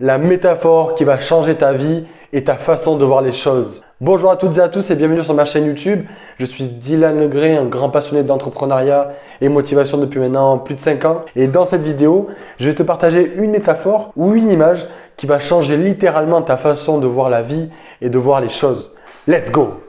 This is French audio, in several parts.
la métaphore qui va changer ta vie et ta façon de voir les choses. Bonjour à toutes et à tous et bienvenue sur ma chaîne YouTube. Je suis Dylan Legré, un grand passionné d'entrepreneuriat et motivation depuis maintenant plus de 5 ans. Et dans cette vidéo, je vais te partager une métaphore ou une image qui va changer littéralement ta façon de voir la vie et de voir les choses. Let's go!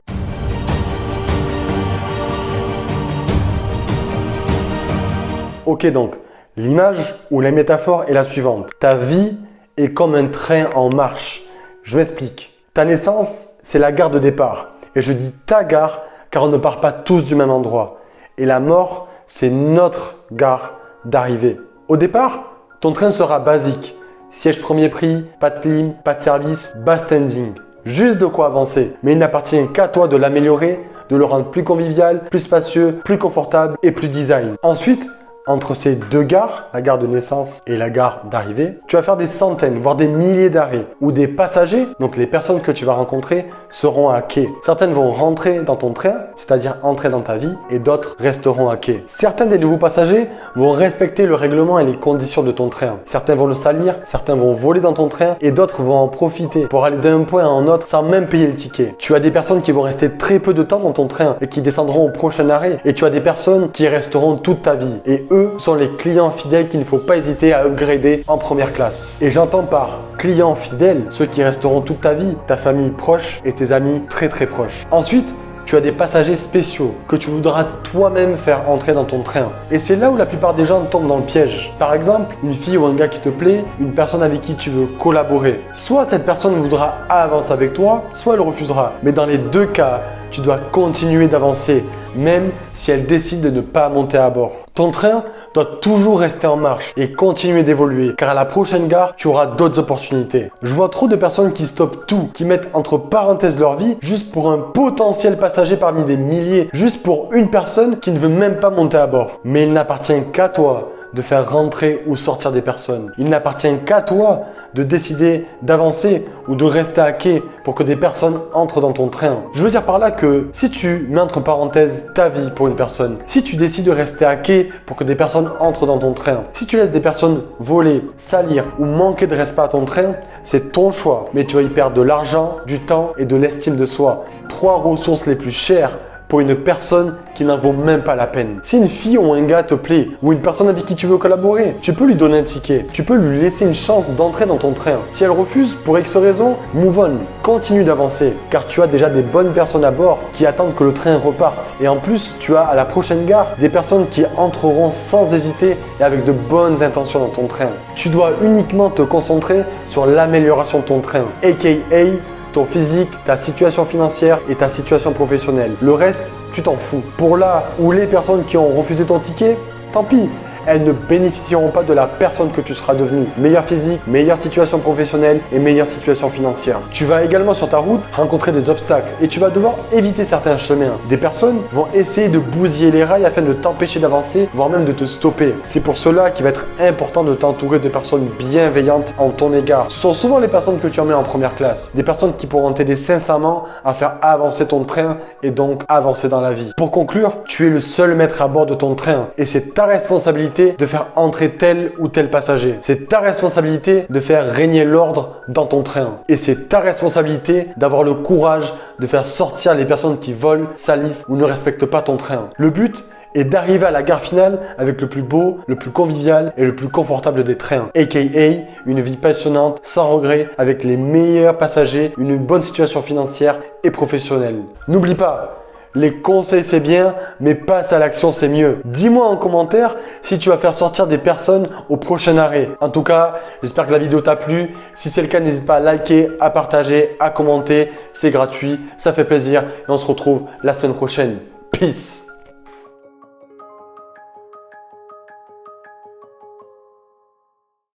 Ok, donc l'image ou la métaphore est la suivante. Ta vie est comme un train en marche. Je m'explique. Ta naissance, c'est la gare de départ. Et je dis ta gare car on ne part pas tous du même endroit. Et la mort, c'est notre gare d'arrivée. Au départ, ton train sera basique. Siège premier prix, pas de clim, pas de service, bas standing. Juste de quoi avancer. Mais il n'appartient qu'à toi de l'améliorer, de le rendre plus convivial, plus spacieux, plus confortable et plus design. Ensuite, entre ces deux gares, la gare de naissance et la gare d'arrivée, tu vas faire des centaines, voire des milliers d'arrêts où des passagers, donc les personnes que tu vas rencontrer, seront à quai. Certaines vont rentrer dans ton train, c'est-à-dire entrer dans ta vie, et d'autres resteront à quai. Certains des nouveaux passagers vont respecter le règlement et les conditions de ton train. Certains vont le salir, certains vont voler dans ton train et d'autres vont en profiter pour aller d'un point à un autre sans même payer le ticket. Tu as des personnes qui vont rester très peu de temps dans ton train et qui descendront au prochain arrêt, et tu as des personnes qui resteront toute ta vie. Et eux sont les clients fidèles qu'il ne faut pas hésiter à upgrader en première classe. Et j'entends par clients fidèles ceux qui resteront toute ta vie, ta famille proche et tes amis très proches. Ensuite, tu as des passagers spéciaux que tu voudras toi-même faire entrer dans ton train. Et c'est là où la plupart des gens tombent dans le piège. Par exemple, une fille ou un gars qui te plaît, une personne avec qui tu veux collaborer. Soit cette personne voudra avancer avec toi, soit elle refusera. Mais dans les deux cas, tu dois continuer d'avancer, même si elle décide de ne pas monter à bord. Ton train doit toujours rester en marche et continuer d'évoluer, car à la prochaine gare, tu auras d'autres opportunités. Je vois trop de personnes qui stoppent tout, qui mettent entre parenthèses leur vie juste pour un potentiel passager parmi des milliers, juste pour une personne qui ne veut même pas monter à bord. Mais il n'appartient qu'à toi de faire rentrer ou sortir des personnes. Il n'appartient qu'à toi de décider d'avancer ou de rester à quai pour que des personnes entrent dans ton train. Je veux dire par là que si tu mets entre parenthèses ta vie pour une personne, si tu décides de rester à quai pour que des personnes entrent dans ton train, si tu laisses des personnes voler, salir ou manquer de respect à ton train, c'est ton choix. Mais tu vas y perdre de l'argent, du temps et de l'estime de soi. 3 ressources les plus chères pour une personne qui n'en vaut même pas la peine. Si une fille ou un gars te plaît, ou une personne avec qui tu veux collaborer, tu peux lui donner un ticket, tu peux lui laisser une chance d'entrer dans ton train. Si elle refuse, pour X raison, move on, continue d'avancer, car tu as déjà des bonnes personnes à bord qui attendent que le train reparte. Et en plus, tu as à la prochaine gare des personnes qui entreront sans hésiter et avec de bonnes intentions dans ton train. Tu dois uniquement te concentrer sur l'amélioration de ton train, aka ton physique, ta situation financière et ta situation professionnelle. Le reste, tu t'en fous. Pour là où les personnes qui ont refusé ton ticket, tant pis. Elles ne bénéficieront pas de la personne que tu seras devenu. Meilleur physique, meilleure situation professionnelle et meilleure situation financière. Tu vas également sur ta route rencontrer des obstacles et tu vas devoir éviter certains chemins. Des personnes vont essayer de bousiller les rails afin de t'empêcher d'avancer, voire même de te stopper. C'est pour cela qu'il va être important de t'entourer de personnes bienveillantes en ton égard. Ce sont souvent les personnes que tu emmènes en première classe. Des personnes qui pourront t'aider sincèrement à faire avancer ton train et donc avancer dans la vie. Pour conclure, tu es le seul maître à bord de ton train et c'est ta responsabilité de faire entrer tel ou tel passager. C'est ta responsabilité de faire régner l'ordre dans ton train. Et c'est ta responsabilité d'avoir le courage de faire sortir les personnes qui volent, salissent ou ne respectent pas ton train. Le but est d'arriver à la gare finale avec le plus beau, le plus convivial et le plus confortable des trains. AKA une vie passionnante, sans regret, avec les meilleurs passagers, une bonne situation financière et professionnelle. N'oublie pas, les conseils c'est bien, mais passe à l'action c'est mieux. Dis-moi en commentaire si tu vas faire sortir des personnes au prochain arrêt. En tout cas, j'espère que la vidéo t'a plu. Si c'est le cas, n'hésite pas à liker, à partager, à commenter. C'est gratuit, ça fait plaisir et on se retrouve la semaine prochaine. Peace!